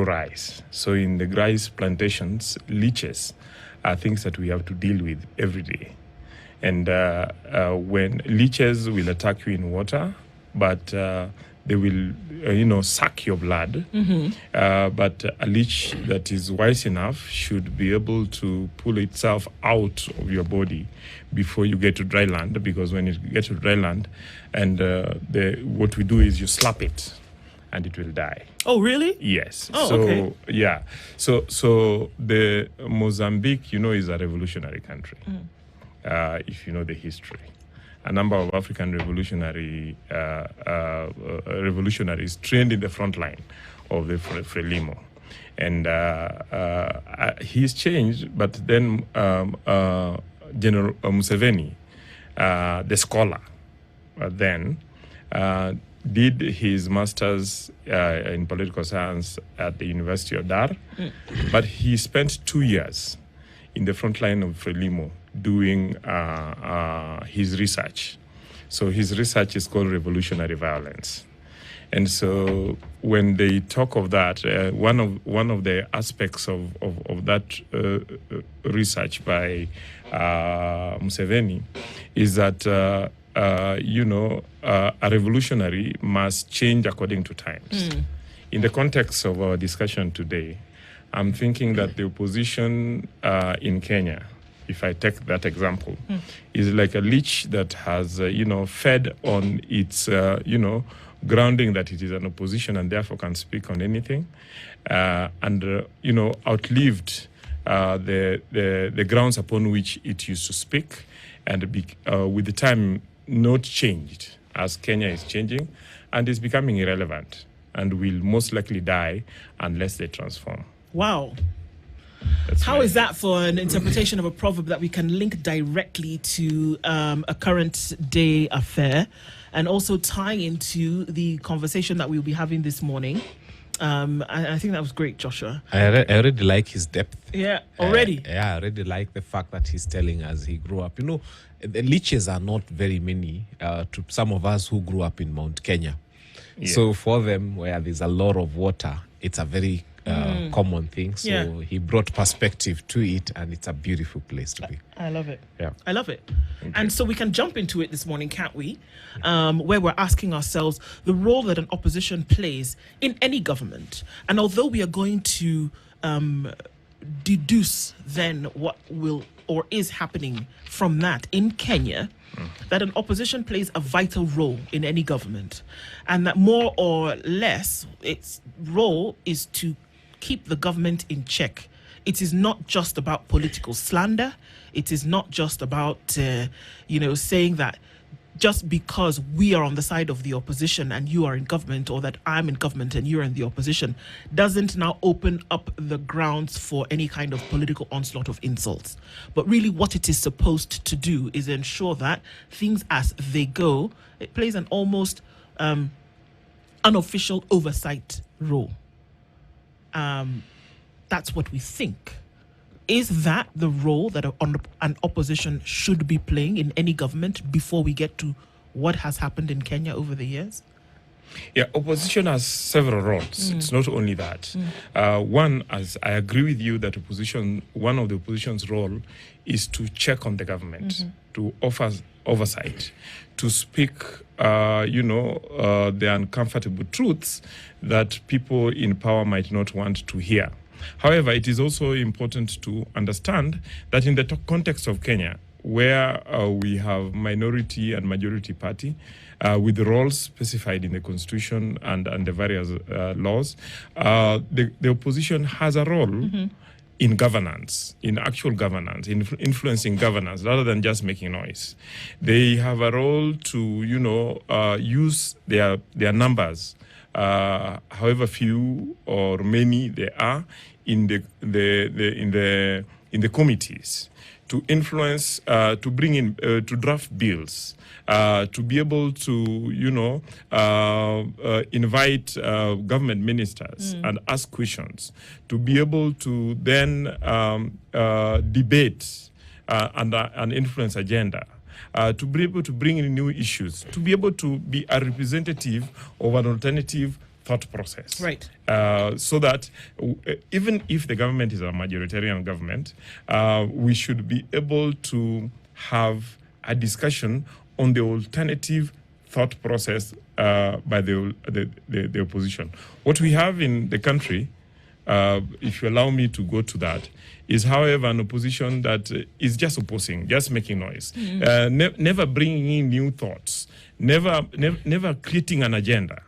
rice. So in the rice plantations, leeches are things that we have to deal with every day. And when leeches will attack you in water, but they will, suck your blood. But a leech that is wise enough should be able to pull itself out of your body before you get to dry land, because when you get to dry land, and what we do is you slap it, and it will die. Oh, really? Yes. Oh, so, okay. Yeah. So the Mozambique, is a revolutionary country. If you know the history. A number of African revolutionaries trained in the front line of the Frelimo. And he's changed, but then General Museveni, the scholar, then did his master's in political science at the University of Dar, but he spent 2 years in the front line of Frelimo doing his research. So his research is called revolutionary violence. And so when they talk of that, one of the aspects of that research by Museveni is that a revolutionary must change according to times. In the context of our discussion today, I'm thinking that the opposition in Kenya, if I take that example, is like a leech that has, fed on its, grounding that it is an opposition and therefore can speak on anything, and outlived the grounds upon which it used to speak, and with the time not changed as Kenya is changing, and is becoming irrelevant and will most likely die unless they transform. Wow. How is that for an interpretation of a proverb that we can link directly to a current day affair, and also tie into the conversation that we'll be having this morning? I think that was great, Joshua. I already like his depth. Yeah, already. I already like the fact that he's telling us he grew up. The leeches are not very many to some of us who grew up in Mount Kenya. Yeah. So for them, where there's a lot of water, it's a very common thing. So he brought perspective to it, and it's a beautiful place to be. I love it. Yeah, I love it. And so we can jump into it this morning, can't we? Where we're asking ourselves the role that an opposition plays in any government. And although we are going to deduce then what will or is happening from that in Kenya, that an opposition plays a vital role in any government, and that more or less its role is to keep the government in check. It is not just about political slander. It is not just about, saying that just because we are on the side of the opposition and you are in government, or that I'm in government and you're in the opposition, doesn't now open up the grounds for any kind of political onslaught of insults. But really what it is supposed to do is ensure that things as they go, it plays an almost unofficial oversight role. That's what we think. Is that the role that an opposition should be playing in any government before we get to what has happened in Kenya over the years? Yeah, opposition has several roles. It's not only that. One, as I agree with you, that one of the opposition's role is to check on the government, to offer oversight, to speak, the uncomfortable truths that people in power might not want to hear. However, it is also important to understand that in the context of Kenya, where we have minority and majority party, with the roles specified in the constitution and the various laws, the opposition has a role in governance, in actual governance, in influencing governance, rather than just making noise. They have a role to, use their numbers, however few or many they are, in the committees, to influence, to bring in, to draft bills, to be able to, invite government ministers and ask questions, to be able to then debate and influence agenda. To be able to bring in new issues, to be able to be a representative of an alternative thought process. Right. So that even if the government is a majoritarian government, we should be able to have a discussion on the alternative thought process by the opposition. What we have in the country, if you allow me to go to that, is, however, an opposition that is just opposing, just making noise, never bringing in new thoughts, never creating an agenda.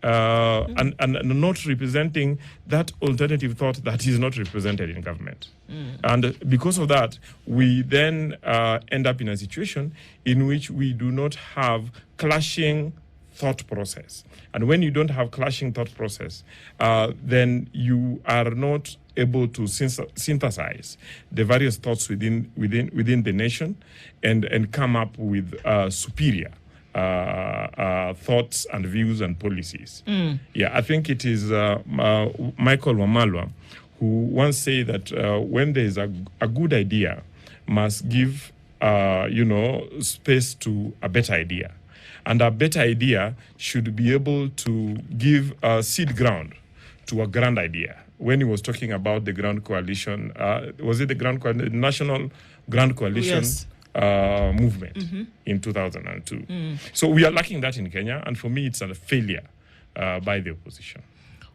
And not representing that alternative thought that is not represented in government. And because of that, we then end up in a situation in which we do not have clashing thought process. And when you don't have clashing thought process, then you are not able to synthesize the various thoughts within the nation and come up with superior thoughts and views and policies. Yeah, I think it is Michael Wamalwa who once said that when there is a good idea, must give space to a better idea, and a better idea should be able to give seed ground to a grand idea. When he was talking about the Grand Coalition, was it the National Grand Coalition? Yes. Movement in 2002. So we are lacking that in Kenya, and for me, it's a failure by the opposition.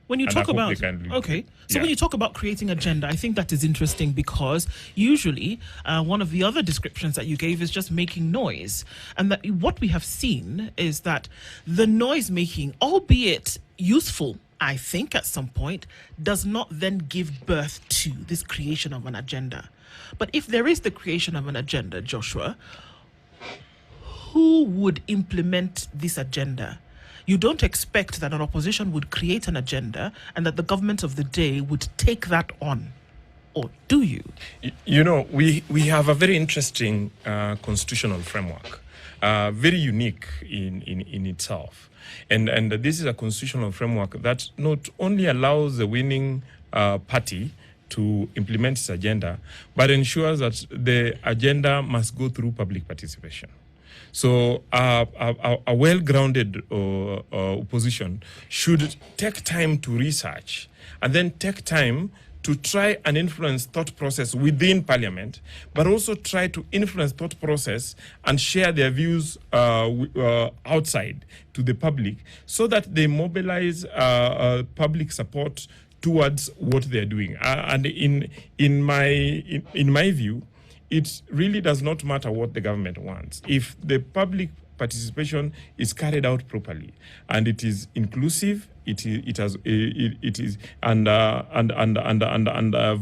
When you And talk I hope about they can live with it. when you talk about creating agenda, I think that is interesting because usually one of the other descriptions that you gave is just making noise, and that what we have seen is that the noise making, albeit useful, I think at some point, does not then give birth to this creation of an agenda. But if there is the creation of an agenda, Joshua, who would implement this agenda? You don't expect that an opposition would create an agenda and that the government of the day would take that on, or do you? We have a very interesting constitutional framework, very unique in itself. And this is a constitutional framework that not only allows the winning party to implement its agenda, but ensures that the agenda must go through public participation. So a well-grounded opposition should take time to research and then take time to try and influence thought process within parliament, but also try to influence thought process and share their views outside to the public so that they mobilize public support towards what they're doing. And in my view, it really does not matter what the government wants. If the public participation is carried out properly and it is inclusive, it is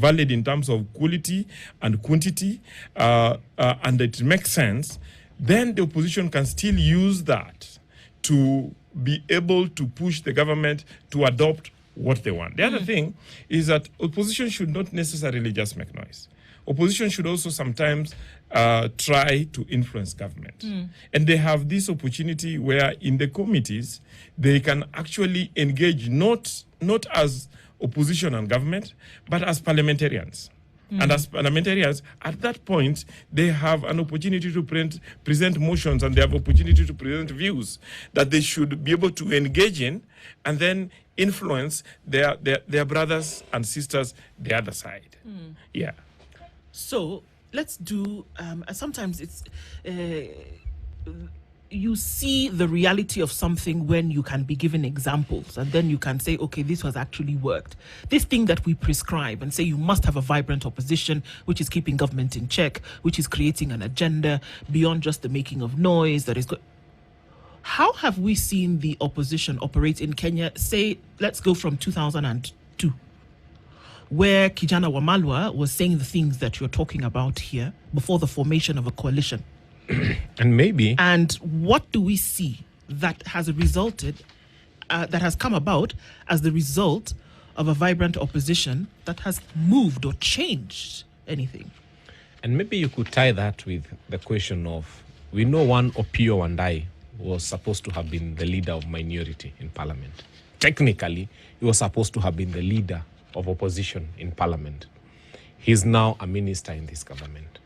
valid in terms of quality and quantity, and it makes sense, then the opposition can still use that to be able to push the government to adopt what they want. The other thing is that opposition should not necessarily just make noise. Opposition should also sometimes try to influence government. And they have this opportunity where in the committees, they can actually engage not as opposition and government, but as parliamentarians. And as parliamentarians, at that point, they have an opportunity to present motions and they have opportunity to present views that they should be able to engage in and then influence their brothers and sisters the other side. Yeah. So let's do, sometimes it's, you see the reality of something when you can be given examples and then you can say, okay, this has actually worked. This thing that we prescribe and say you must have a vibrant opposition, which is keeping government in check, which is creating an agenda beyond just the making of noise that is good. How have we seen the opposition operate in Kenya? Say, let's go from 2002. Where Kijana Wamalwa was saying the things that you're talking about here before the formation of a coalition. And what do we see that has resulted, that has come about as the result of a vibrant opposition that has moved or changed anything? And maybe you could tie that with the question of, we know one Opiyo Wandayi was supposed to have been the leader of minority in parliament. Technically, he was supposed to have been the leader of opposition in parliament. He's now a minister in this government.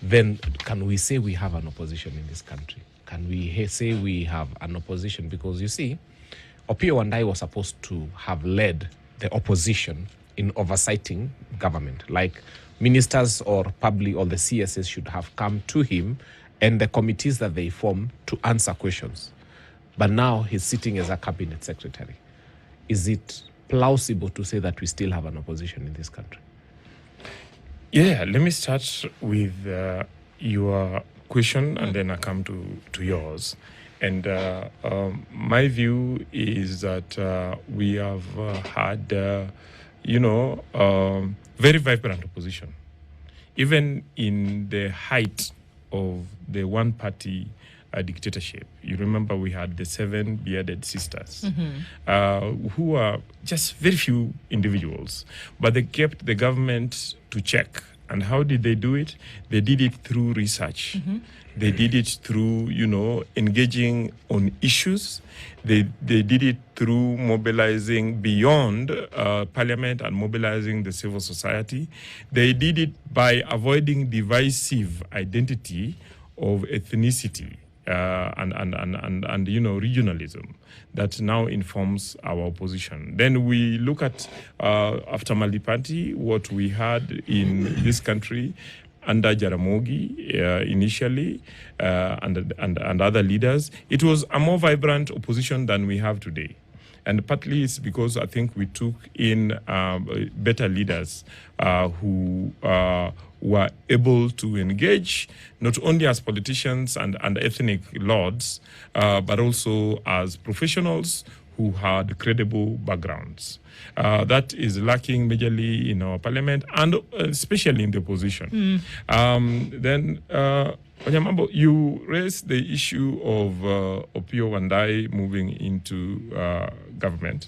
Then can we say we have an opposition in this country? Can we say we have an opposition? Because you see, Opiyo Wandayi was supposed to have led the opposition in oversighting government. Like ministers or public or the CSS should have come to him and the committees that they form to answer questions. But now he's sitting as a cabinet secretary. Is it plausible to say that we still have an opposition in this country? Yeah, let me start with your question and then I come to yours. And my view is that we have had, very vibrant opposition. Even in the height of the one-party dictatorship. You remember we had the 7 bearded sisters, who were just very few individuals, but they kept the government to check. And how did they do it? They did it through research. They did it through, engaging on issues. They did it through mobilizing beyond parliament and mobilizing the civil society. They did it by avoiding divisive identity of ethnicity and regionalism that now informs our opposition. Then we look at, after Malipati, what we had in this country under Jaramogi initially and other leaders. It was a more vibrant opposition than we have today. And partly it's because I think we took in better leaders who were able to engage not only as politicians and ethnic lords, but also as professionals who had credible backgrounds. That is lacking majorly in our parliament and especially in the opposition. Then, Onyamambo, you raised the issue of Opiyo Wandayi moving into government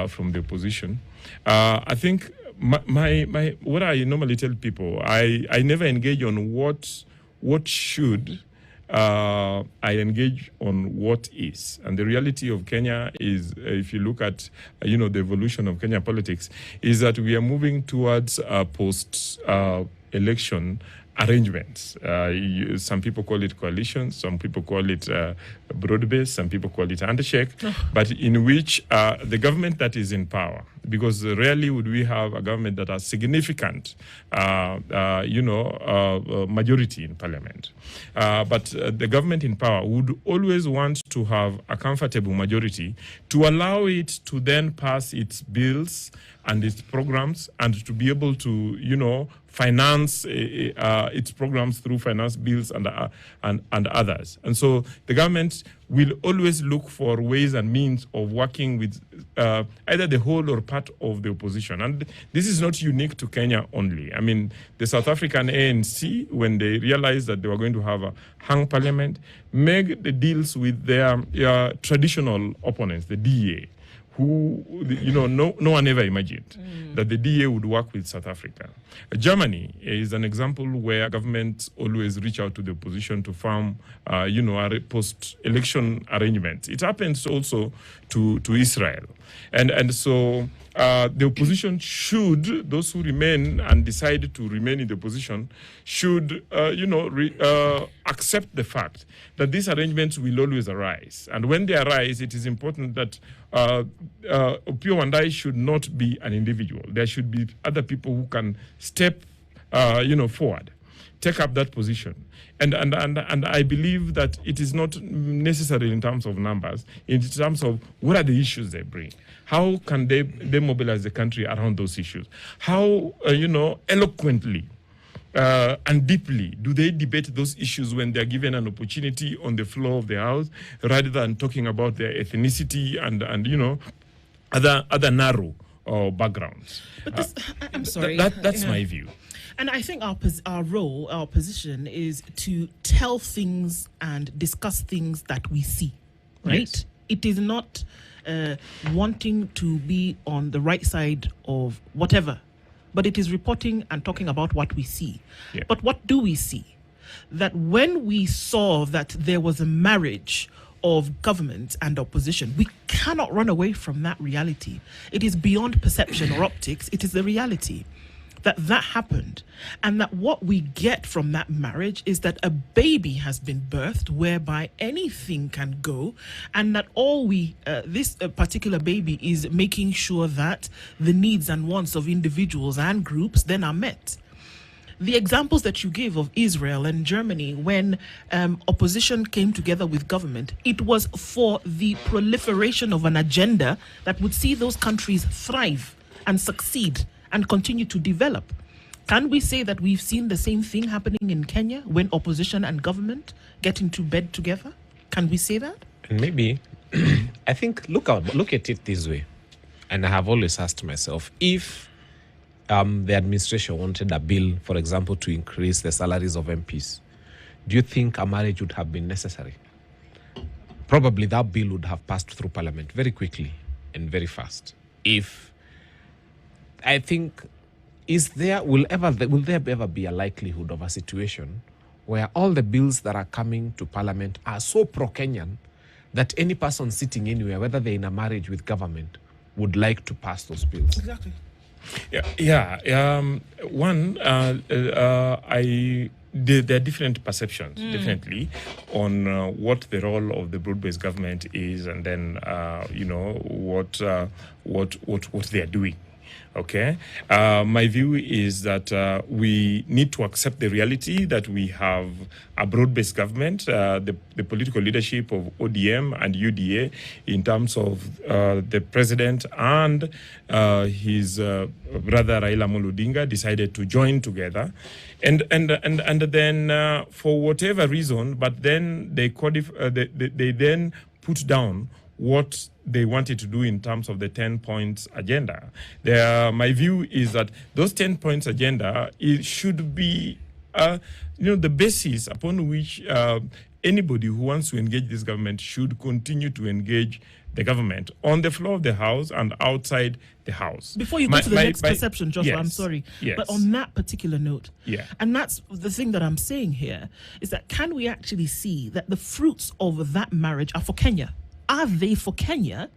from the opposition. I think my what I normally tell people, I never engage on what should. I engage on what is. And the reality of Kenya is, if you look at, the evolution of Kenya politics, is that we are moving towards post-election arrangements. Some people call it coalitions, some people call it broad-based, some people call it handshake, but in which the government that is in power, because rarely would we have a government that has significant, majority in parliament. But the government in power would always want to have a comfortable majority to allow it to then pass its bills and its programs and to be able to, finance its programs through finance bills and others. And so the government will always look for ways and means of working with either the whole or part of the opposition. And this is not unique to Kenya only. I mean, the South African ANC, when they realized that they were going to have a hung parliament, made the deals with their traditional opponents, the DA, who, no one ever imagined that the DA would work with South Africa. Germany is an example where governments always reach out to the opposition to form, a post-election arrangement. It happens also to Israel. And so the opposition should, those who remain and decide to remain in the opposition, should, accept the fact that these arrangements will always arise. And when they arise, it is important that Opiyo Wandayi should not be an individual. There should be other people who can step, forward, take up that position. And I believe that it is not necessary in terms of numbers, in terms of what are the issues they bring. How can they mobilize the country around those issues? How, eloquently and deeply do they debate those issues when they're given an opportunity on the floor of the House, rather than talking about their ethnicity and other narrow backgrounds? But I'm sorry. That's my view. And I think our position is to tell things and discuss things that we see, right? Yes. It is not wanting to be on the right side of whatever, but it is reporting and talking about what we see. Yeah. But what do we see? That when we saw that there was a marriage of government and opposition, we cannot run away from that reality. It is beyond perception or optics. It is the reality. that happened, and that what we get from that marriage is that a baby has been birthed whereby anything can go, and that all this particular baby is making sure that the needs and wants of individuals and groups then are met. The examples that you gave of Israel and Germany, when opposition came together with government, it was for the proliferation of an agenda that would see those countries thrive and succeed and continue to develop. Can we say that we've seen the same thing happening in Kenya when opposition and government get into bed together? Can we say that? And maybe, I think, look at it this way. And I have always asked myself, if the administration wanted a bill, for example, to increase the salaries of MPs, do you think a marriage would have been necessary? Probably that bill would have passed through Parliament very quickly and very fast. I think, will there ever be a likelihood of a situation where all the bills that are coming to Parliament are so pro-Kenyan that any person sitting anywhere, whether they're in a marriage with government, would like to pass those bills? Exactly. There are different perceptions, definitely, on what the role of the broad-based government is, and then what they are doing. Okay, my view is that we need to accept the reality that we have a broad-based government, the political leadership of ODM and UDA, in terms of the president and his brother Raila Amolo Odinga decided to join together, and then for whatever reason, but then they then put down what they wanted to do in terms of the 10 points agenda. My view is that those 10 points agenda, it should be the basis upon which anybody who wants to engage this government should continue to engage the government on the floor of the House and outside the House. Before you go to the next perception, Joshua, yes, I'm sorry, yes. but on that particular note, yeah. And that's the thing that I'm saying here, is that can we actually see that the fruits of that marriage are for Kenya? Are they for Kenya,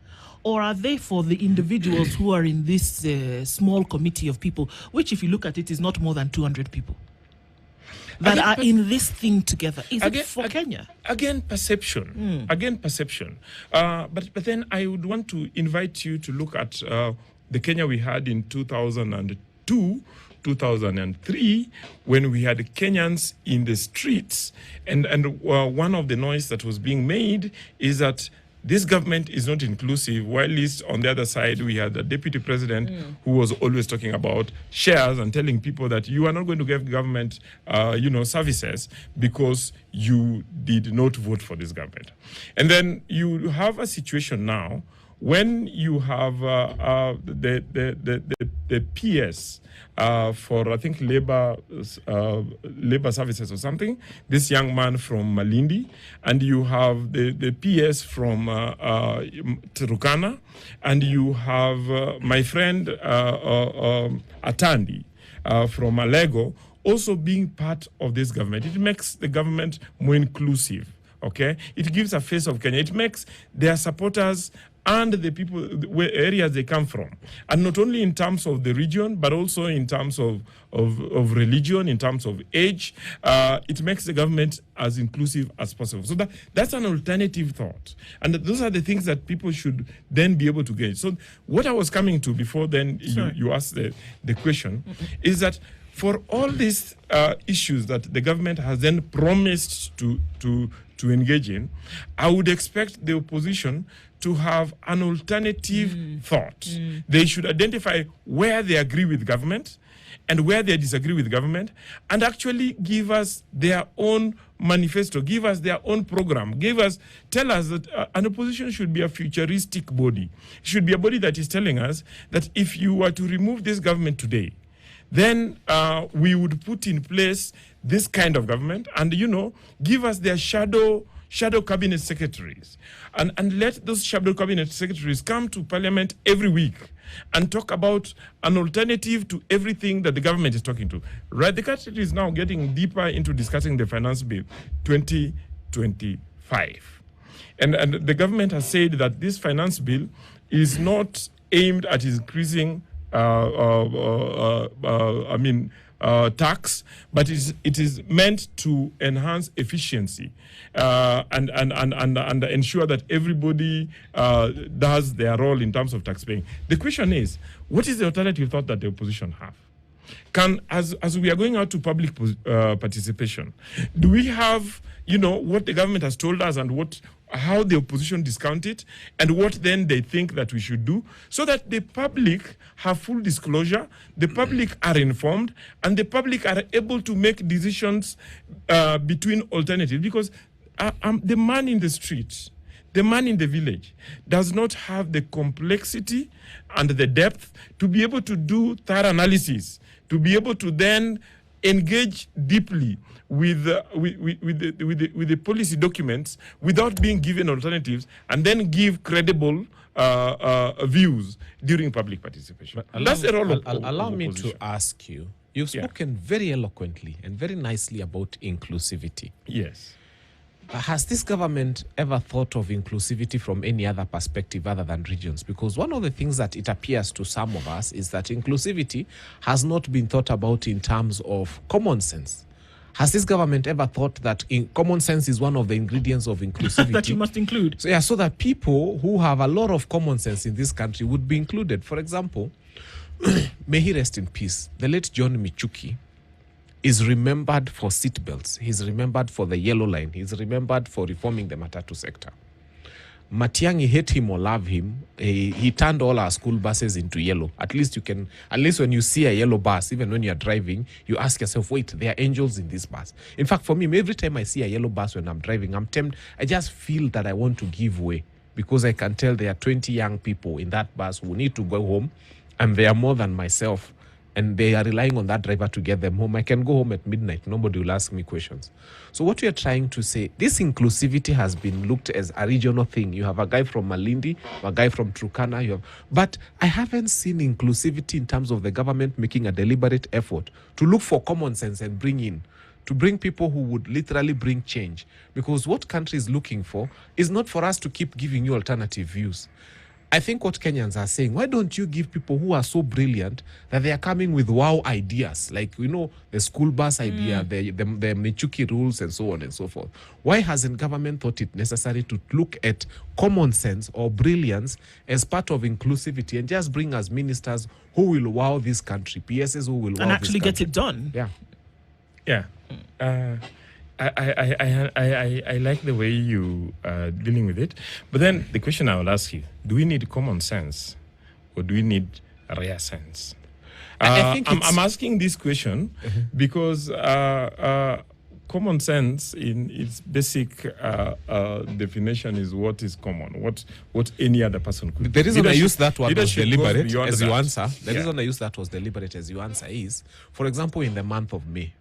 or are they for the individuals who are in this small committee of people, which, if you look at it, is not more than 200 people that are in this thing together? Is it for Kenya? Again, perception. Again, perception. But then I would want to invite you to look at the Kenya we had in 2002, 2003, when we had Kenyans in the streets. And one of the noise that was being made is that this government is not inclusive, while on the other side, we had a deputy president who was always talking about shares and telling people that you are not going to give government, services because you did not vote for this government. And then you have a situation now when you have the PS for, I think, labor services or something, this young man from Malindi, and you have the PS from Turkana, and you have my friend Atandi from Alego also being part of this government. It makes the government more inclusive. Okay, it gives a face of Kenya. It makes their supporters and the people, where areas they come from, and not only in terms of the region, but also in terms of religion, in terms of age. It makes the government as inclusive as possible. So that's an alternative thought, and those are the things that people should then be able to gauge. So what I was coming to before then you asked the question is that for all these issues that the government has then promised to engage in, I would expect the opposition to have an alternative thought. They should identify where they agree with government and where they disagree with government, and actually give us their own manifesto, give us their own program, tell us that an opposition should be a futuristic body. It should be a body that is telling us that if you were to remove this government today, then we would put in place this kind of government, and give us their shadow cabinet secretaries, and let those shadow cabinet secretaries come to Parliament every week and talk about an alternative to everything that the government is talking to. Right, the country is now getting deeper into discussing the finance bill 2025, and the government has said that this finance bill is not aimed at increasing tax, but it is meant to enhance efficiency and ensure that everybody does their role in terms of tax paying. The question is, what is the alternative thought that the opposition have? As we are going out to public participation, do we have, what the government has told us and how the opposition discount it, and what then they think that we should do, so that the public have full disclosure, the public are informed, and the public are able to make decisions between alternatives? Because the man in the street, the man in the village, does not have the complexity and the depth to be able to do thorough analysis, to be able to then engage deeply with the policy documents without being given alternatives, and then give credible views during public participation. That's the role of allow me opposition. to ask you. You've spoken very eloquently and very nicely about inclusivity. Yes. Has this government ever thought of inclusivity from any other perspective other than regions? Because one of the things that it appears to some of us is that inclusivity has not been thought about in terms of common sense. Has this government ever thought that common sense is one of the ingredients of inclusivity? That you must include. So that people who have a lot of common sense in this country would be included. For example, may he rest in peace, the late John Michuki is remembered for seatbelts. He's remembered for the yellow line. He's remembered for reforming the matatu sector. Matiang'i, hate him or love him, he turned all our school buses into yellow. At least when you see a yellow bus, even when you're driving, you ask yourself, wait, there are angels in this bus. In fact, for me, every time I see a yellow bus when I'm driving, I'm tempted. I just feel that I want to give way, because I can tell there are 20 young people in that bus who need to go home, and they are more than myself. And they are relying on that driver to get them home. I can go home at midnight. Nobody will ask me questions. So what we are trying to say, this inclusivity has been looked as a regional thing. You have a guy from Malindi, a guy from Turkana. But I haven't seen inclusivity in terms of the government making a deliberate effort to look for common sense and to bring people who would literally bring change. Because what country is looking for is not for us to keep giving you alternative views. I think what Kenyans are saying, why don't you give people who are so brilliant that they are coming with wow ideas, like, the school bus idea, the Michuki rules, and so on and so forth? Why hasn't government thought it necessary to look at common sense or brilliance as part of inclusivity and just bring us ministers who will wow this country, PSs who will wow and actually this country? get it done? Yeah. I like the way you are dealing with it. But then the question I will ask you, do we need common sense or do we need rare sense? I'm asking this question because common sense in its basic definition is what is common, what any other person could do. The reason I use that word was deliberate as you that. answer. The reason I use that was deliberate as you answer is, for example, in the month of May,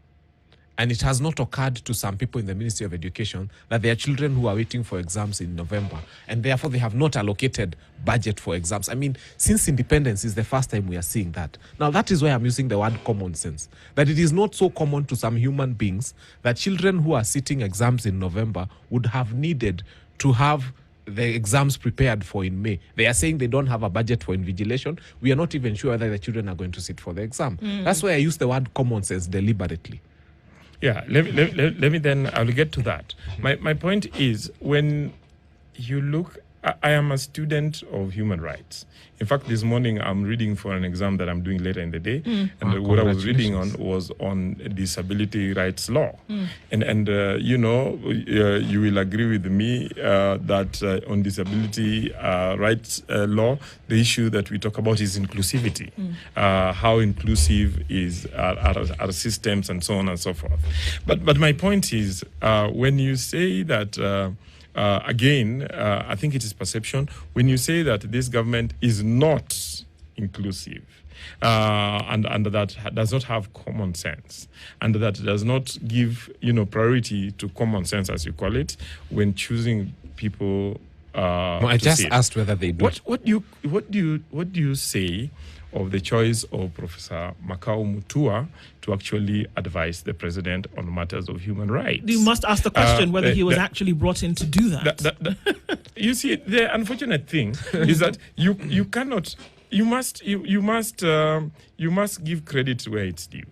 and it has not occurred to some people in the Ministry of Education that there are children who are waiting for exams in November, and therefore they have not allocated budget for exams. I mean, since independence is the first time we are seeing that. Now, that is why I'm using the word common sense, that it is not so common to some human beings that children who are sitting exams in November would have needed to have the exams prepared for in May. They are saying they don't have a budget for invigilation. We are not even sure whether the children are going to sit for the exam. That's why I use the word common sense deliberately. Yeah, let me then, I'll get to that. My point is, when you look, I am a student of human rights. In fact, this morning I'm reading for an exam that I'm doing later in the day, and what I was reading on was on disability rights law. And you will agree with me that on disability rights law, the issue that we talk about is inclusivity. How inclusive is our systems and so on and so forth. But my point is, when you say that again, I think it is perception. When you say that this government is not inclusive and that does not have common sense and that does not give priority to common sense, as you call it, when choosing people. I just asked whether they do. What do you say of the choice of Professor Makau Mutua to actually advise the president on matters of human rights? You must ask the question whether he was actually brought in to do that. You see, the unfortunate thing is that you cannot you must give credit where it's due.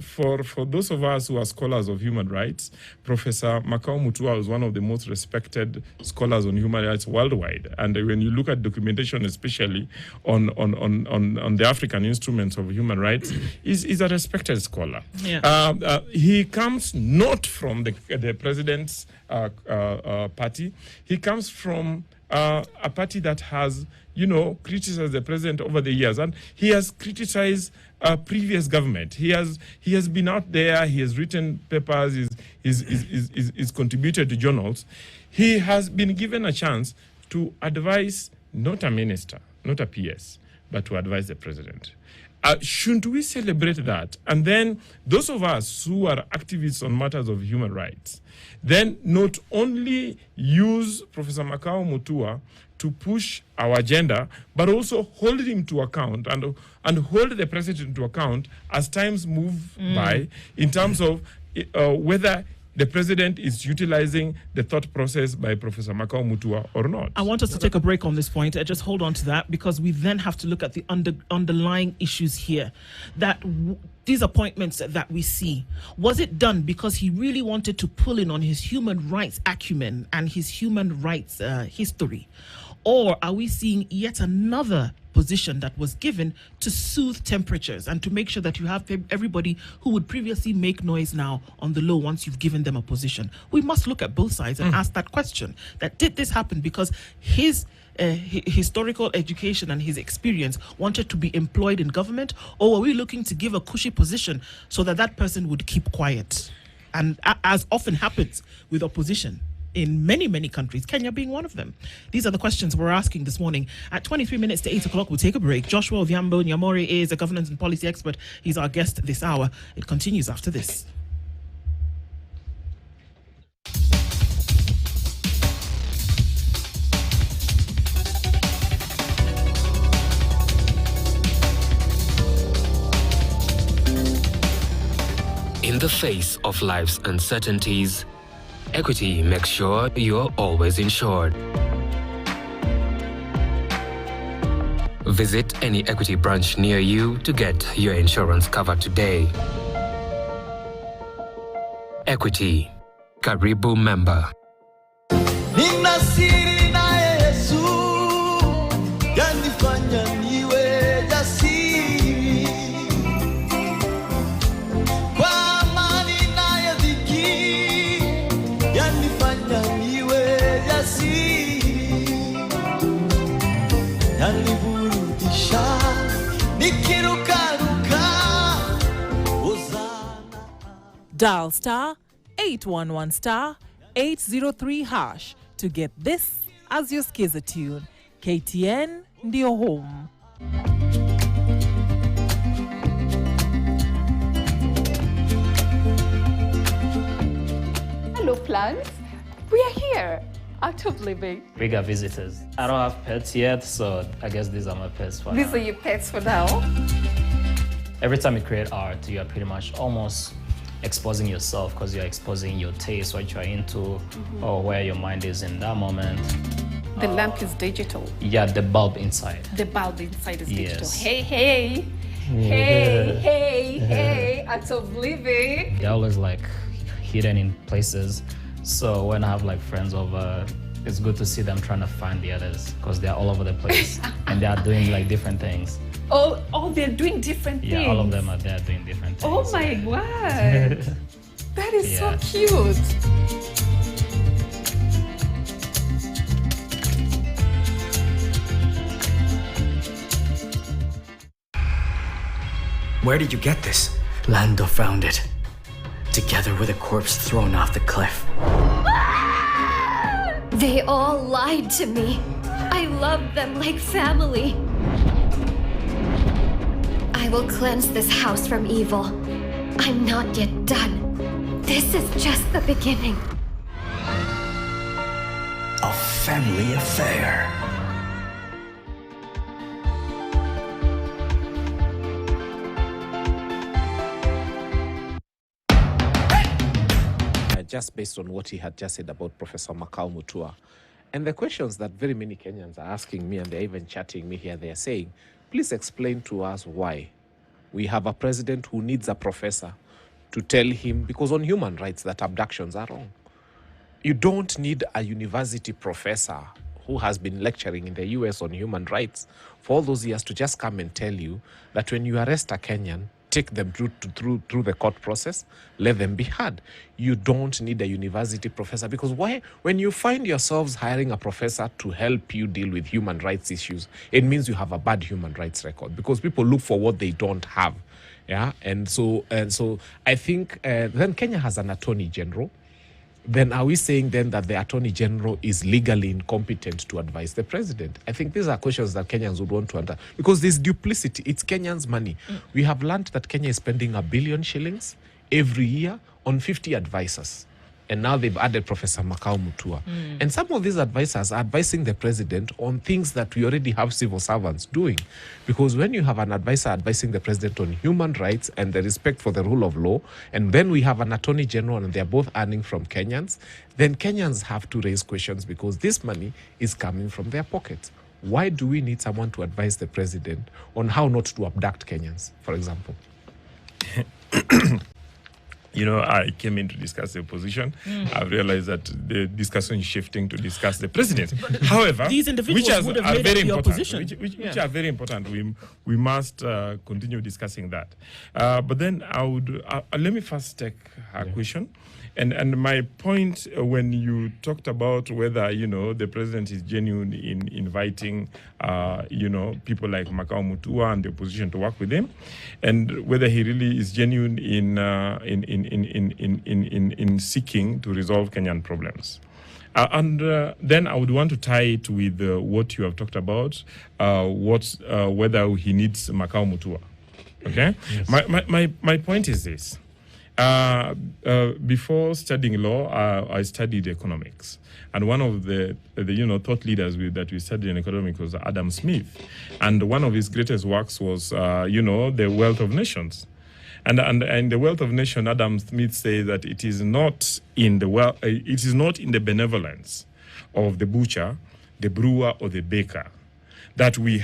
For those of us who are scholars of human rights, Professor Makau Mutua is one of the most respected scholars on human rights worldwide. And when you look at documentation, especially on the African instruments of human rights, is a respected scholar. Yeah. He comes not from the president's party. He comes from a party that has, criticized the president over the years, and he has criticized previous government. He has been out there. He has written papers. He's contributed to journals. He has been given a chance to advise not a minister, not a PS, but to advise the president. Shouldn't we celebrate that? And then those of us who are activists on matters of human rights, then not only use Professor Makau Mutua to push our agenda, but also hold him to account and hold the president to account as times move by, in terms of whether the president is utilizing the thought process by Professor Makau Mutua or not. I want us to take a break on this point. Just hold on to that, because we then have to look at the underlying issues here. That these appointments that we see, was it done because he really wanted to pull in on his human rights acumen and his human rights history? Or are we seeing yet another position that was given to soothe temperatures and to make sure that you have everybody who would previously make noise now on the low once you've given them a position? We must look at both sides and ask that question. That did this happen because his historical education and his experience wanted to be employed in government, or are we looking to give a cushy position so that person would keep quiet? And as often happens with opposition in many, many countries, Kenya being one of them. These are the questions we're asking this morning. At 23 minutes to 8 o'clock, we'll take a break. Joshua Odhiambo Nyamori is a governance and policy expert. He's our guest this hour. It continues after this. In the face of life's uncertainties, Equity makes sure you're always insured. Visit any Equity branch near you to get your insurance cover today. Equity, Karibu member. Dial star 811 star 803 hash to get this as your skiza tune. KTN ndio home. Hello plants, we are here. Out of living. We got visitors. I don't have pets yet, so I guess these are my pets for now. These are your pets for now. Every time you create art, you are pretty much almost exposing yourself, because you're exposing your taste, what you're into, or where your mind is in that moment. The lamp is digital. Yeah, the bulb inside. The bulb inside is digital. Yes. Hey, out of living. They're always like hidden in places. So when I have like friends over, it's good to see them trying to find the others, because they're all over the place and they are doing like different things. Oh, they're doing different things. Yeah, all of them are there doing different things. Oh my God. That is so cute. Where did you get this? Lando found it, together with a corpse thrown off the cliff. They all lied to me. I loved them like family. I will cleanse this house from evil. I'm not yet done. This is just the beginning. A family affair. Just based on what he had just said about Professor Makau Mutua, And the questions that very many Kenyans are asking me, and they're even chatting me here, they're saying, please explain to us why we have a president who needs a professor to tell him, because on human rights, that abductions are wrong. You don't need a university professor who has been lecturing in the US on human rights for all those years to just come and tell you that when you arrest a Kenyan, take them through the court process, let them be heard. You don't need a university professor, because why? When you find yourselves hiring a professor to help you deal with human rights issues, it means you have a bad human rights record, because people look for what they don't have. Yeah, and so I think then Kenya has an attorney general. Then are we saying then that the attorney general is legally incompetent to advise the president? I think these are questions that Kenyans would want to answer, because there's duplicity. It's Kenyans' money. We have learned that Kenya is spending 1 billion shillings every year on 50 advisors. And now they've added Professor Makau Mutua. And some of these advisors are advising the president on things that we already have civil servants doing. Because when you have an advisor advising the president on human rights and the respect for the rule of law, and then we have an attorney general and they're both earning from Kenyans, then Kenyans have to raise questions, because this money is coming from their pockets. Why do we need someone to advise the president on how not to abduct Kenyans, for example? You know, I came in to discuss the opposition. I've realized that the discussion is shifting to discuss the president. However, these individuals would have made very up the important, opposition. which are very important. We must continue discussing that. But then I would let me first take her question. And my point when you talked about whether, you know, the president is genuine in inviting, you know, people like Makau Mutua and the opposition to work with him, and whether he really is genuine in seeking to resolve Kenyan problems. And then I would want to tie it with what you have talked about, whether he needs Makau Mutua. Okay? Yes. My point is this. Before studying law, I studied economics, and one of the thought leaders that we studied in economics was Adam Smith, and one of his greatest works was The Wealth of Nations, and the Wealth of Nations, Adam Smith says that it is not in the benevolence of the butcher, the brewer, or the baker that we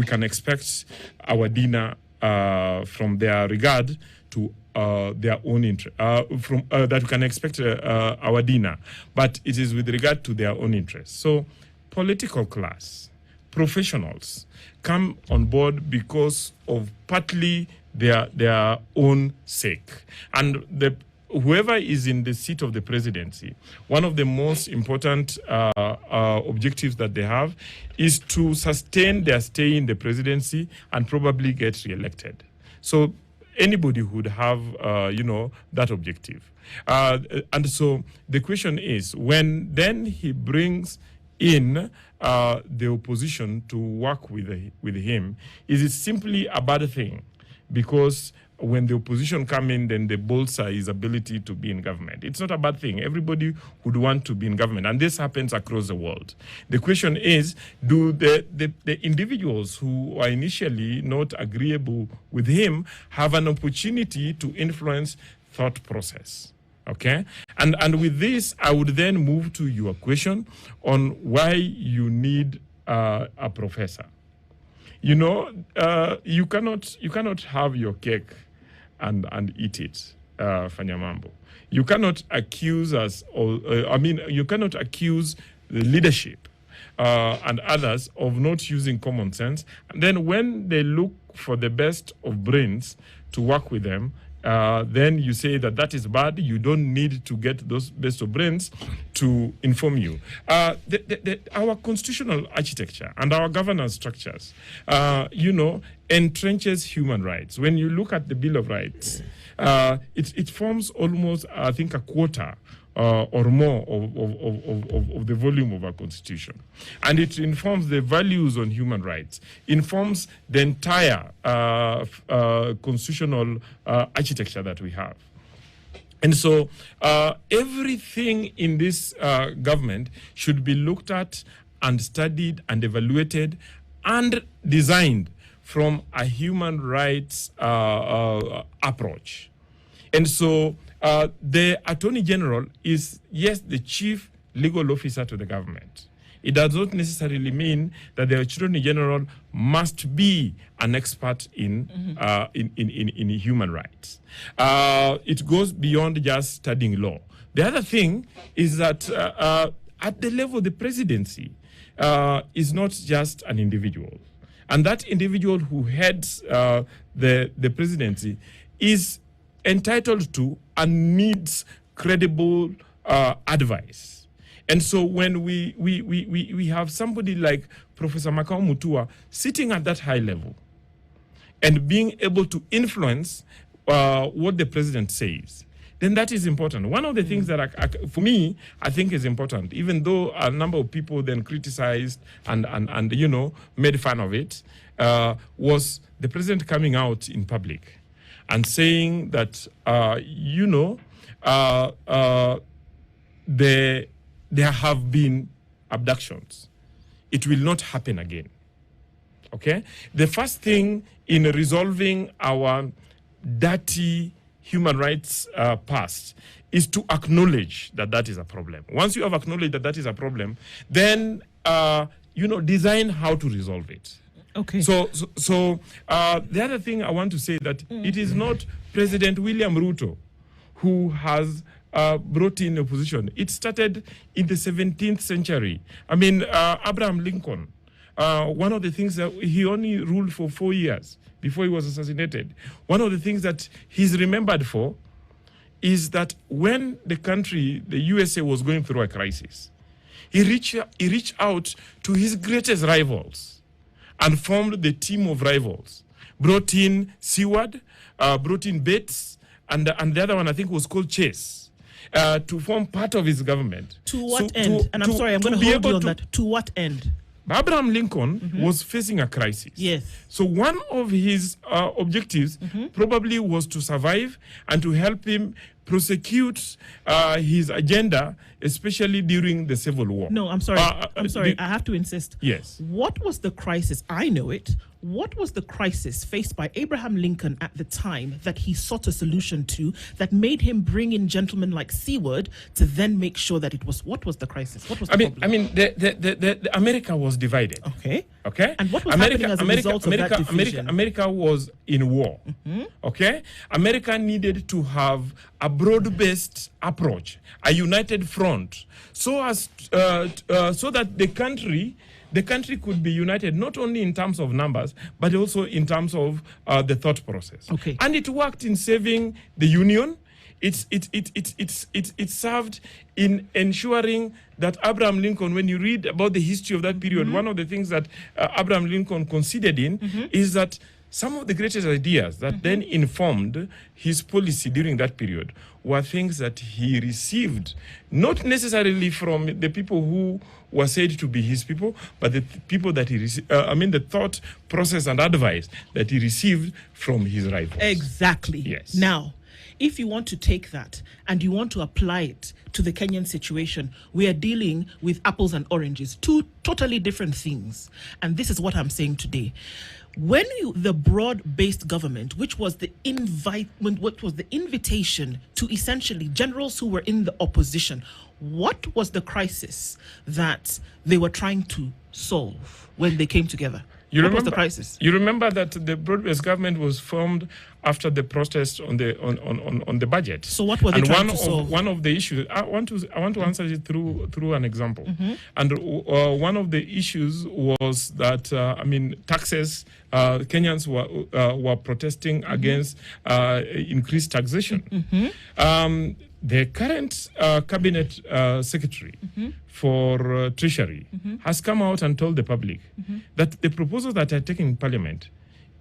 can expect our dinner from their regard to their own interest, that we can expect our dinner, but it is with regard to their own interests. So political class, professionals come on board because of partly their own sake. And whoever is in the seat of the presidency, one of the most important objectives that they have is to sustain their stay in the presidency and probably get re-elected. So anybody would have, that objective. And so the question is, when then he brings in the opposition to work with him, is it simply a bad thing? Because when the opposition come in, then they bolster his ability to be in government. It's not a bad thing. Everybody would want to be in government, and this happens across the world. The question is, do the individuals who are initially not agreeable with him have an opportunity to influence thought process? Okay? And with this, I would then move to your question on why you need a professor. You know, you cannot have your cake and eat it, Fanyamambo. You cannot accuse us, you cannot accuse the leadership and others of not using common sense. And then when they look for the best of brains to work with them, then you say that is bad. You don't need to get those best of brains to inform you. Our constitutional architecture and our governance structures, entrenches human rights. When you look at the Bill of Rights, it forms almost, I think, a quarter or more of the volume of our constitution. And it informs the values on human rights, informs the entire constitutional architecture that we have. And so everything in this government should be looked at and studied and evaluated and designed from a human rights approach. And so the Attorney General is, yes, the chief legal officer to the government. It does not necessarily mean that the Attorney General must be an expert in human rights. It goes beyond just studying law. The other thing is that at the level of the presidency is not just an individual. And that individual who heads the presidency is entitled to and needs credible advice. And so when we have somebody like Professor Makau Mutua sitting at that high level and being able to influence what the president says, then that is important. One of the things that, for me, I think is important, even though a number of people then criticized and made fun of it, was the president coming out in public and saying that, there have been abductions. It will not happen again. Okay? The first thing in resolving our dirty human rights past is to acknowledge that that is a problem. Once you have acknowledged that that is a problem, then, design how to resolve it. Okay. So the other thing I want to say that it is not President William Ruto who has brought in opposition. It started in the 17th century. I mean, Abraham Lincoln, one of the things that he only ruled for 4 years before he was assassinated. One of the things that he's remembered for is that when the country, the USA, was going through a crisis, he reached out to his greatest rivals and formed the team of rivals. Brought in Seward, brought in Bates, and the other one I think was called Chase, to form part of his government. To what end? I'm sorry, I'm going to hold you on that. To what end? Abraham Lincoln was facing a crisis. Yes. So one of his objectives probably was to survive and to help him prosecute his agenda, especially during the Civil War. No, I'm sorry. I have to insist. Yes. What was the crisis? I know it. What was the crisis faced by Abraham Lincoln at the time that he sought a solution to that made him bring in gentlemen like Seward to then make sure that it was, what was the crisis? What was the problem? The America was divided. Okay. Okay. And what was happening as a result of that division? America was in war. Okay. America needed to have a broad-based approach, a united front, so as so that the country could be united not only in terms of numbers but also in terms of the thought process. Okay. And it worked in saving the Union. It served in ensuring that Abraham Lincoln, when you read about the history of that period, one of the things that Abraham Lincoln considered in is that some of the greatest ideas that then informed his policy during that period were things that he received, not necessarily from the people who were said to be his people, but the people that he received, the thought process and advice that he received from his rivals. Exactly. Yes. Now, if you want to take that and you want to apply it to the Kenyan situation, we are dealing with apples and oranges, two totally different things. And this is what I'm saying today. When the broad-based government, which was the invitation to essentially generals who were in the opposition, what was the crisis that they were trying to solve when they came together? What was the crisis? You remember that the broad-based government was formed after the protest on the budget. So what were they trying to solve? One of the issues, I want to answer it through an example. And one of the issues was that taxes. Kenyans were protesting against increased taxation. The current cabinet secretary for Treasury has come out and told the public that the proposals that are taken in Parliament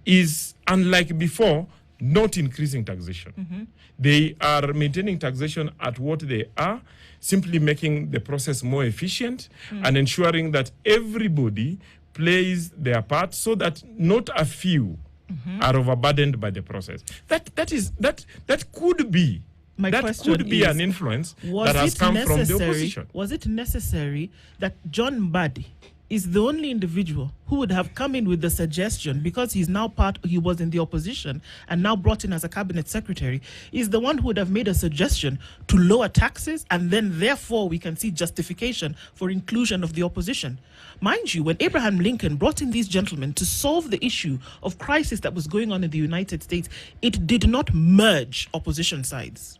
is, unlike before, not increasing taxation. They are maintaining taxation at what they are, simply making the process more efficient and ensuring that everybody plays their part so that not a few are overburdened by the process. That could be. Could be an influence that has come from the opposition. Was it necessary that John Mbadi is the only individual who would have come in with the suggestion, because he was in the opposition and now brought in as a cabinet secretary, is the one who would have made a suggestion to lower taxes, and then therefore we can see justification for inclusion of the opposition. Mind you, when Abraham Lincoln brought in these gentlemen to solve the issue of crisis that was going on in the United States, it did not merge opposition sides.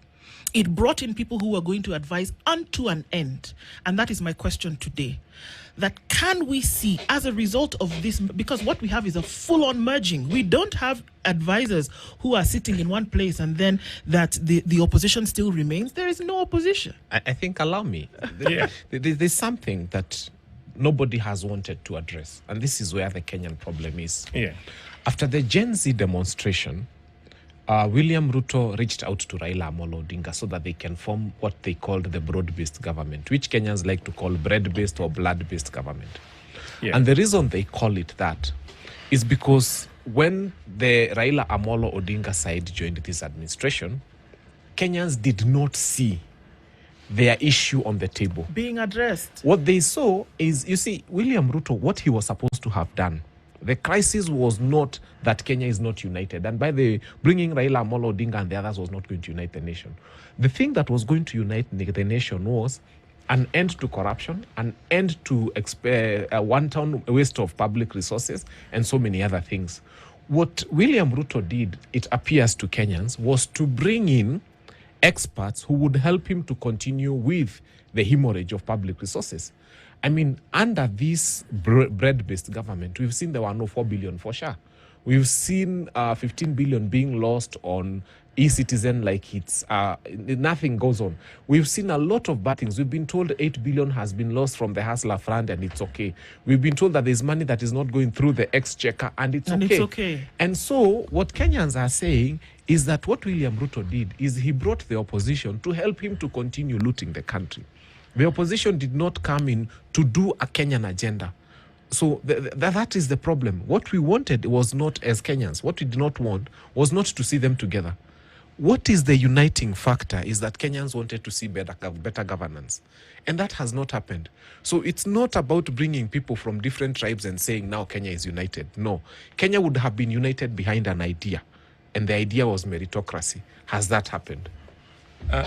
It brought in people who were going to advise unto an end. And that is my question today. That can we see as a result of this, because what we have is a full-on merging. We don't have advisors who are sitting in one place and then that the opposition still remains. There is no opposition. I think, allow me, there's something that nobody has wanted to address. And this is where the Kenyan problem is. Yeah. After the Gen Z demonstration, William Ruto reached out to Raila Amolo Odinga so that they can form what they called the broad-based government, which Kenyans like to call bread-based or blood-based government. Yeah. And the reason they call it that is because when the Raila Amolo Odinga side joined this administration, Kenyans did not see their issue on the table being addressed. What they saw is, you see, William Ruto, what he was supposed to have done, the crisis was not that Kenya is not united. And by the bringing Raila Amolo Odinga and the others was not going to unite the nation. The thing that was going to unite the nation was an end to corruption, an end to wanton waste of public resources, and so many other things. What William Ruto did, it appears to Kenyans, was to bring in experts who would help him to continue with the hemorrhage of public resources. I mean, under this bread-based government, we've seen there were no 4 billion for sure. We've seen 15 billion being lost on e-citizen like it's nothing goes on. We've seen a lot of bad things. We've been told 8 billion has been lost from the Hustler Fund and it's okay. We've been told that there's money that is not going through the exchequer and it's okay. And so what Kenyans are saying is that what William Ruto did is he brought the opposition to help him to continue looting the country. The opposition did not come in to do a Kenyan agenda. So that is the problem. What we wanted was not, as Kenyans, what we did not want was not to see them together. What is the uniting factor is that Kenyans wanted to see better governance. And that has not happened. So it's not about bringing people from different tribes and saying now Kenya is united. No. Kenya would have been united behind an idea. And the idea was meritocracy. Has that happened? I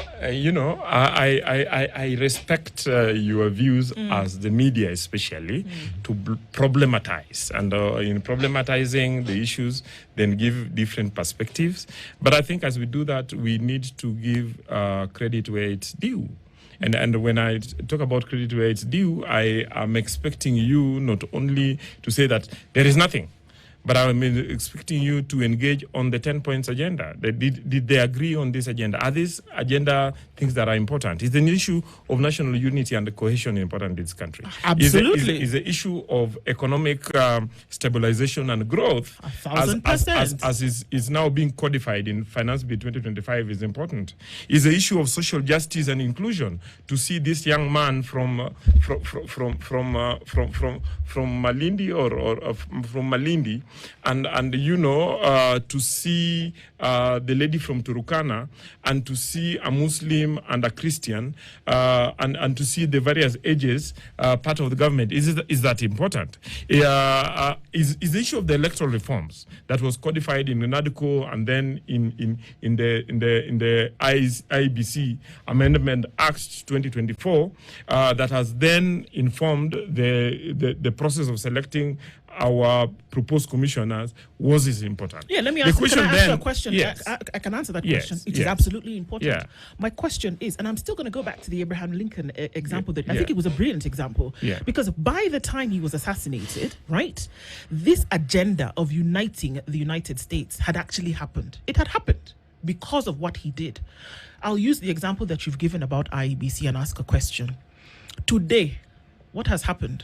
respect your views as the media, especially, to problematize. And in problematizing the issues, then give different perspectives. But I think as we do that, we need to give credit where it's due. And when I talk about credit where it's due, I am expecting you not only to say that there is nothing, but I'm expecting you to engage on the 10 points agenda. Did they agree on this agenda? Are these agenda things that are important? Is an issue of national unity and cohesion important in this country? Absolutely. Is the issue of economic stabilization and growth, 1,000%, as is now being codified in Finance Bill 2025, is important? Is the issue of social justice and inclusion, to see this young man from Malindi or from Malindi, and to see the lady from Turukana, and to see a Muslim and a Christian, and to see the various ages part of the government. Is that important? Is the issue of the electoral reforms that was codified in the NADCO and then in the IBC Amendment Act 2024 that has then informed the process of selecting our proposed commissioners, was this important? Yeah, let me ask you a question. Yes. I can answer that Yes, question. It yes. is absolutely important. Yeah. My question is, and I'm still going to go back to the Abraham Lincoln example, that I think it was a brilliant example, because by the time he was assassinated, right, this agenda of uniting the United States had actually happened. It had happened because of what he did. I'll use the example that you've given about IEBC and ask a question. Today, what has happened?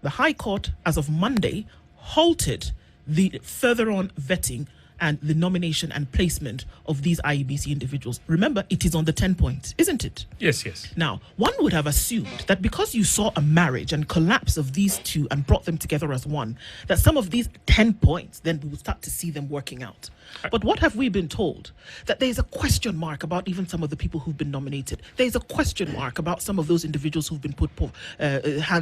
The High Court, as of Monday, halted the further on vetting and the nomination and placement of these IEBC individuals. Remember, it is on the 10 points, isn't it? Yes, yes. Now, one would have assumed that because you saw a marriage and collapse of these two and brought them together as one, that some of these 10 points, then we would start to see them working out. But what have we been told? That there's a question mark about even some of the people who've been nominated. There's a question mark about some of those individuals who've been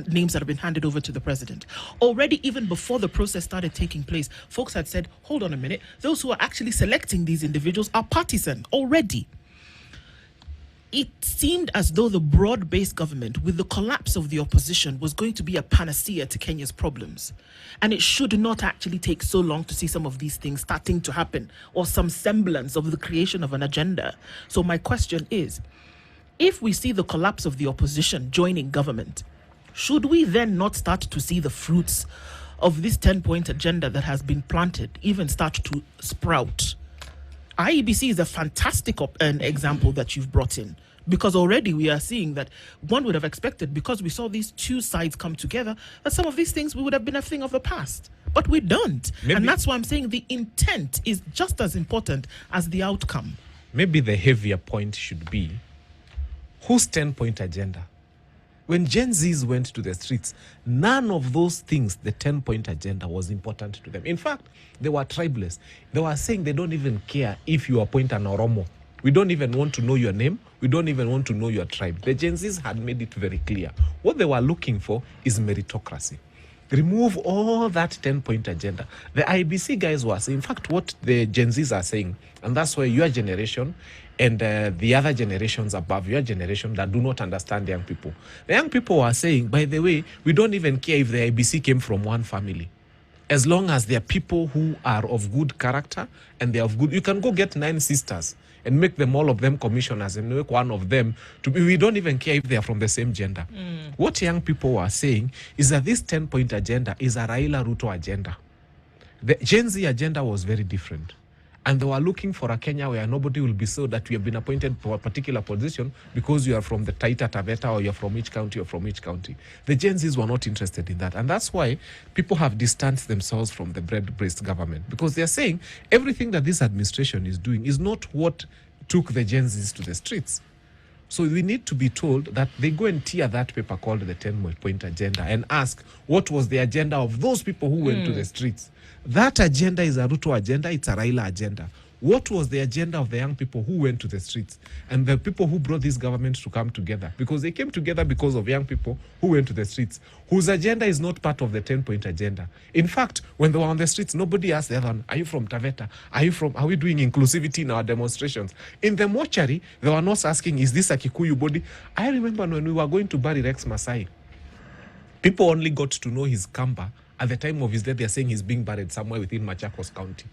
names that have been handed over to the president. Already, even before the process started taking place, folks had said, hold on a minute, those who are actually selecting these individuals are partisan already. It seemed as though the broad-based government, with the collapse of the opposition, was going to be a panacea to Kenya's problems. And it should not actually take so long to see some of these things starting to happen, or some semblance of the creation of an agenda. So my question is, if we see the collapse of the opposition joining government, should we then not start to see the fruits of this 10-point agenda that has been planted even start to sprout? IEBC is a fantastic example that you've brought in, because already we are seeing that one would have expected, because we saw these two sides come together, that some of these things would have been a thing of the past. But we don't. And that's why I'm saying the intent is just as important as the outcome. Maybe the heavier point should be, whose 10-point agenda? When Gen Zs went to the streets, none of those things, the 10-point agenda, was important to them. In fact, they were tribalists. They were saying they don't even care if you appoint an Oromo. We don't even want to know your name. We don't even want to know your tribe. The Gen Zs had made it very clear. What they were looking for is meritocracy. Remove all that 10-point agenda. The IBC guys were saying, in fact, what the Gen Zs are saying, and that's why your generation and the other generations above, your generation that do not understand young people. The young people are saying, by the way, we don't even care if the IBC came from one family. As long as they are people who are of good character and they are of good, you can go get 9 sisters and make them, all of them, commissioners, and make one of them to be, we don't even care if they are from the same gender. What young people are saying is that this 10-point agenda is a Raila Ruto agenda. The Gen Z agenda was very different. And they were looking for a Kenya where nobody will be so that you have been appointed for a particular position because you are from the Taita Taveta, or you're from each county, or from each county. The Gen Zs were not interested in that. And that's why people have distanced themselves from the bread-based government, because they're saying everything that this administration is doing is not what took the Gen Zs to the streets. So we need to be told that they go and tear that paper called the 10-point agenda and ask, what was the agenda of those people who went to the streets? That agenda is a Ruto agenda, it's a Raila agenda. What was the agenda of the young people who went to the streets and the people who brought this government to come together? Because they came together because of young people who went to the streets, whose agenda is not part of the 10-point agenda. In fact, when they were on the streets, nobody asked the other one, are you from Taveta? Are we doing inclusivity in our demonstrations? In the mortuary, they were not asking, is this a Kikuyu body? I remember when we were going to bury Rex Masai, people only got to know his Kamba at the time of his death. They're saying he's being buried somewhere within Machakos County.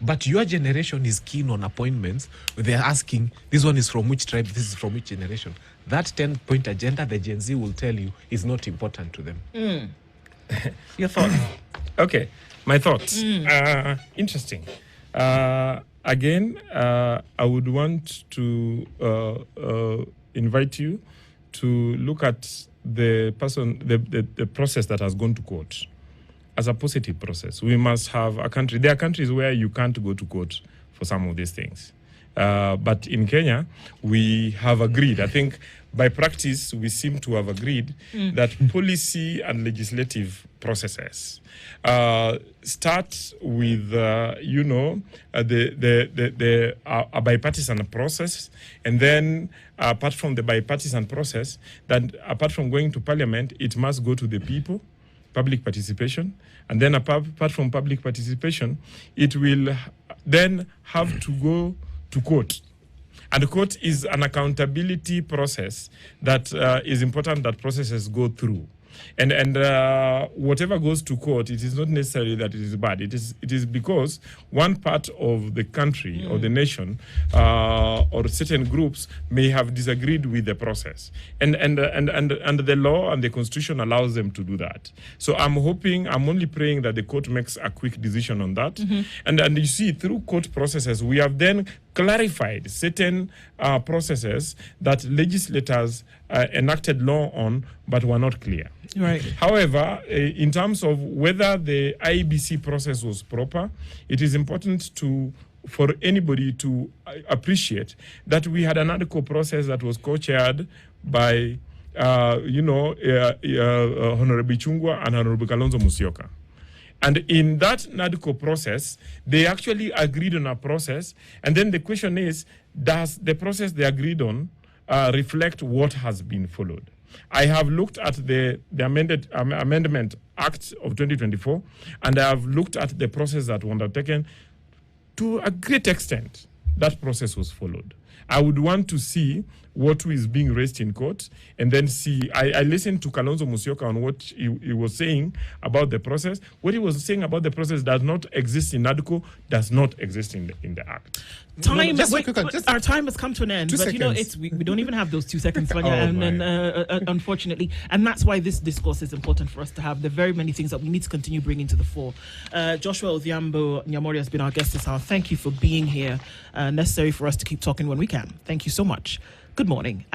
But your generation is keen on appointments. They're asking, this one is from which tribe, this is from which generation. That 10-point agenda, the Gen Z will tell you, is not important to them. Your thoughts? Okay, my thoughts. Interesting. Again, I would want to invite you to look at the process that has gone to court as a positive process. We must have a country. There are countries where you can't go to court for some of these things. But in Kenya, we have agreed, I think by practice, we seem to have agreed that policy and legislative processes start with, a bipartisan process. And then apart from the bipartisan process, that apart from going to parliament, it must go to the people, public participation. And then apart from public participation, it will then have to go to court. And the court is an accountability process that is important that processes go through. And whatever goes to court, it is not necessarily that it is bad. It is because one part of the country or the nation or certain groups may have disagreed with the process. And the law and the constitution allows them to do that. So I'm only praying that the court makes a quick decision on that. And you see, through court processes, we have then clarified certain processes that legislators enacted law on but were not clear. Right. However, in terms of whether the IEBC process was proper, it is important for anybody to appreciate that we had an ADCO process that was co-chaired by, Honorable Chungwa and Honorable Kalonzo Musyoka. And in that NADCO process, they actually agreed on a process. And then the question is, does the process they agreed on reflect what has been followed? I have looked at the Amendment Act of 2024, and I have looked at the process that was undertaken. To a great extent, that process was followed. I would want to see what is being raised in court, and then see. I listened to Kalonzo Musyoka on what he was saying about the process. What he was saying about the process does not exist in NADCO, does not exist in the Act. Our time has come to an end, but seconds. we don't even have those 2 seconds, Vanya, unfortunately, and that's why this discourse is important for us to have. There are very many things that we need to continue bringing to the fore. Joshua Odhiambo Nyamori has been our guest this hour. Thank you for being here. Necessary for us to keep talking when we can. Thank you so much. Good morning.